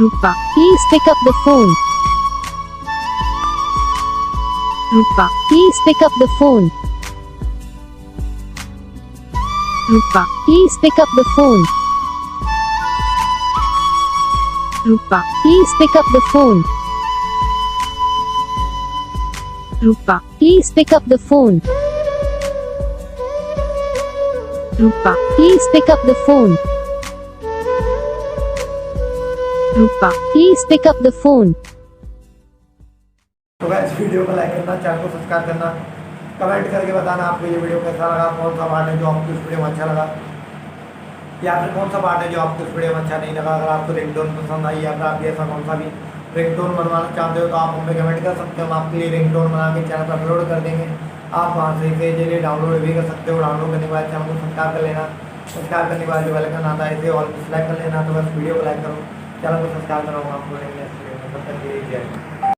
Rupa, please pick up the phone. Rupa, please pick up the phone. Rupa, please pick up the phone. Rupa, please pick up the phone. Rupa, please pick up the phone. Rupa, please pick up the phone. Rupa, please pick up the phone. तो guys video को like करना, channel को subscribe करना, comment करके बताना आपको ये video कैसा लगा, कौन सा पार्ट है जो आपको इस वीडियो में अच्छा लगा या फिर कौन सा पार्ट है जो आपको इस वीडियो में अच्छा नहीं लगा। अगर आपको रिंगटोन पसंद आई या फिर आप ऐसा कौन सा भी रिंगटोन बनवाना चाहते हो तो आप हमें कमेंट कर सकते हो। हम आपके लिए रिंगटोन बना के चैनल पर अपलोड कर देंगे। आप वहाँ से इसे इजीली डाउनलोड भी कर सकते हो। डाउनलोड करने के बाद चैनल को सब्सक्राइब कर लेना। सब्सक्राइब करने के बाद जो बेल आइकन आता है इसे ऑल पे सेलेक्ट कर लेना। तो बस वीडियो को लाइक करो, चैनल को सब्सक्राइब करो। आपको नेक्स्ट वीडियो में तब तक के लिए जय हिंद।